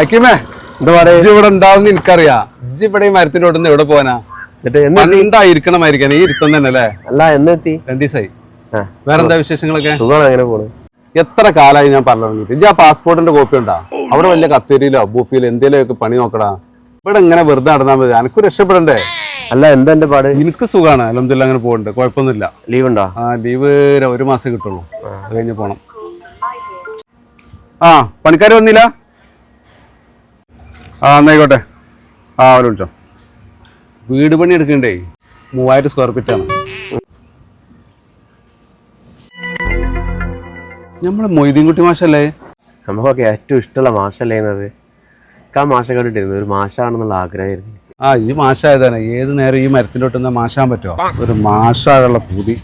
അക്കിമേ എന്താ പറയാ ഇവിടെ ഉണ്ടാവുന്ന എനിക്കറിയാ ഇജ്ജ് ഇവിടെ ഈ മരത്തിലോട്ട് എവിടെ പോവാനാ എന്തായിരിക്കണം ഈ ഇരുത്തം തന്നെ അല്ലേ? അല്ല എന്നെത്തി 2 ദിവസമായി. വേറെന്താ വിശേഷങ്ങളൊക്കെ? എങ്ങനെ പോണു? എത്ര കാലമായി ഞാൻ പറഞ്ഞു ഇജ്ജ് ആ പാസ്പോർട്ടിന്റെ കോപ്പി ഉണ്ടാ അവിടെ വലിയ കത്തേരിയിലോ അബൂഫിയിലോ എന്തേലും ഒക്കെ പണി നോക്കടാ. ഇവിടെ ഇങ്ങനെ വെറുതെ നടന്നാൽ മതി, എനക്ക് രക്ഷപ്പെടണ്ടേ? അല്ല എന്താ എന്റെ പാട്? എനിക്ക് സുഖമാണ്, അൽഹംദുലില്ലാ, അങ്ങനെ പോകണ്ട്, കുഴപ്പമൊന്നുമില്ല. ലീവ് ഉണ്ടോ? ആ ലീവ് 1 മാസം കിട്ടുള്ളൂ, അത് കഴിഞ്ഞ് പോണം. ആ പണിക്കാർ വന്നില്ല? ആ എന്നായിക്കോട്ടെ. ആ അവരെ വിളിച്ചോ. വീട് പണി എടുക്കണ്ടേ, 3000 സ്ക്വയർ ഫീറ്റ് ആണ്. നമ്മളെ മൊയ്തീൻകുട്ടി മാഷല്ലേ? നമുക്കൊക്കെ ഏറ്റവും ഇഷ്ടമുള്ള മാഷല്ലേ എന്നത്. ആ മാഷ കണ്ടിട്ടിരുന്നു, ഒരു മാഷാണെന്നുള്ള ആഗ്രഹമായിരുന്നു. ആ ഈ മാഷായതാണ്, ഏത് നേരം ഈ മരത്തിലോട്ട് മാഷാൻ പറ്റുമോ? ഒരു മാഷാകുള്ള പൂതി.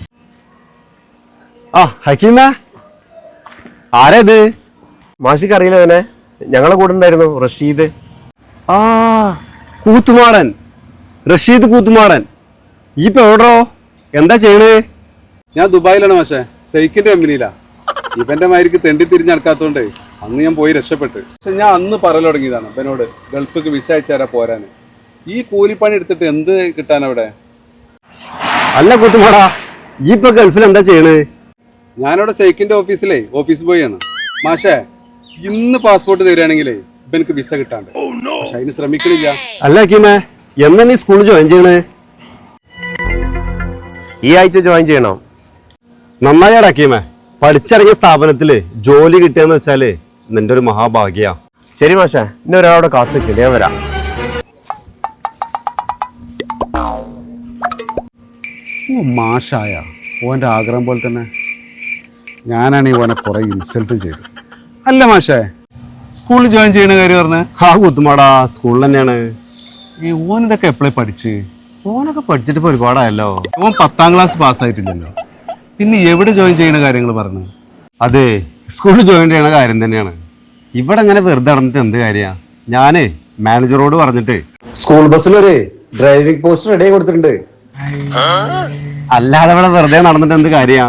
ആ ഹക്കീമ, ആരേത്? മാഷിക്ക് അറിയില്ല തന്നെ, ഞങ്ങളെ കൂടെ ഉണ്ടായിരുന്നു റഷീദ്. ആ കൂത്തുമാടൻ, റഷീദ് കൂത്തുമാടൻ. ഈ ഇപ്പൊ എവിടോ, എന്താ ചെയ്യണേ? ഞാൻ ദുബായിലാണ് മാഷേ, സൈക്കിന്റെ കമ്പനിയിലാ. ഇവന്റെ മാതിരിക്ക് തെണ്ടി തിരിഞ്ഞ് നടക്കാത്തോണ്ട് അന്ന് ഞാൻ പോയി രക്ഷപ്പെട്ട്. പക്ഷെ ഞാൻ അന്ന് പറയൽ തുടങ്ങിയതാണ് ഇവനോട്, ഗൾഫിക്ക് വിസ അയച്ചാരാ പോരാന്. ഈ കൂലിപ്പണി എടുത്തിട്ട് എന്ത് കിട്ടാനവിടെ? അല്ല കൂത്തുമാടാ, ഈ ഇപ്പൊ ഗൾഫിൽ എന്താ ചെയ്യണേ? ഞാനവിടെ സൈക്കിന്റെ ഓഫീസ് ബോയ് ആണ് മാഷേ. ഇന്ന് പാസ്പോർട്ട് തരികയാണെങ്കിലേ ഇവനക്ക് വിസ കിട്ടാണ്ട്, പക്ഷെ അതിന് ശ്രമിക്കണില്ല. അല്ല ഹക്കീമേ, എന്നാ നീ സ്കൂളിൽ ജോയിൻ ചെയ്യണേ? ഈ ആഴ്ച ജോയിൻ ചെയ്യണം. നന്നായി ഹക്കീമേ, പഠിച്ചിറങ്ങിയ സ്ഥാപനത്തില് ജോലി കിട്ടിയെന്ന് വെച്ചാല് നിന്റെ ഒരു മഹാഭാഗ്യ. ശരി മാഷേ, ഇന്നെ ഒരാളോടെ കാത്തിക്കില്ല, ഞാൻ വരാം. മാഷായ ഓൻ്റെ ആഗ്രഹം പോലെ തന്നെ ഞാനാണ് ഓനെ കുറെ ഇൻസൾട്ടും ചെയ്തു. അല്ല മാഷേ, സ്കൂളിൽ ജോയിൻ ചെയ്യുന്ന കാര്യം പറഞ്ഞേ? ആ കൂത്തുമാടാ, സ്കൂളിൽ തന്നെയാണ്. ഈ ഓനിതൊക്കെ എപ്പോഴേ പഠിച്ച്? ഓനൊക്കെ പഠിച്ചിട്ട് ഇപ്പൊ ഒരുപാടായല്ലോ. ഓൻ 10ാം ക്ലാസ് പാസ്സായിട്ടില്ലല്ലോ, പിന്നെ എവിടെ ജോയിൻ ചെയ്യുന്ന കാര്യങ്ങൾ പറഞ്ഞു? അതെ, സ്കൂളിൽ ജോയിൻ ചെയ്യണ കാര്യം തന്നെയാണ്. ഇവിടെ അങ്ങനെ വെറുതെ നടന്നിട്ട് എന്ത് കാര്യ? ഞാനേ മാനേജറോട് പറഞ്ഞിട്ട് സ്കൂൾ ബസ്സിലൊരു ഡ്രൈവിംഗ് പോസ്റ്റ് റെഡി കൊടുത്തിട്ടുണ്ട്. അല്ലാതെ ഇവിടെ വെറുതെ നടന്നിട്ട് എന്ത് കാര്യ?